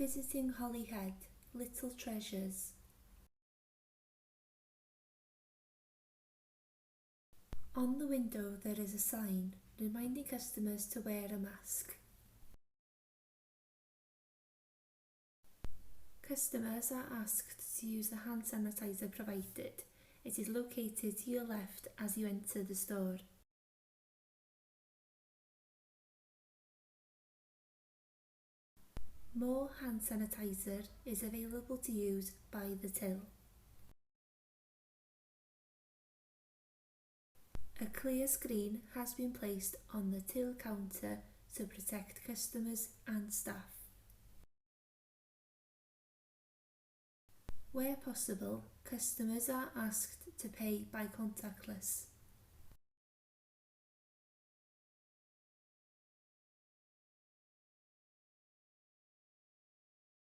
Visiting Holyhead, Little Treasures. On the window there is a sign reminding customers to wear a mask. Customers are asked to use the hand sanitizer provided. It is located to your left as you enter the store. More hand sanitizer is available to use by the till. A clear screen has been placed on the till counter to protect customers and staff. Where possible, customers are asked to pay by contactless.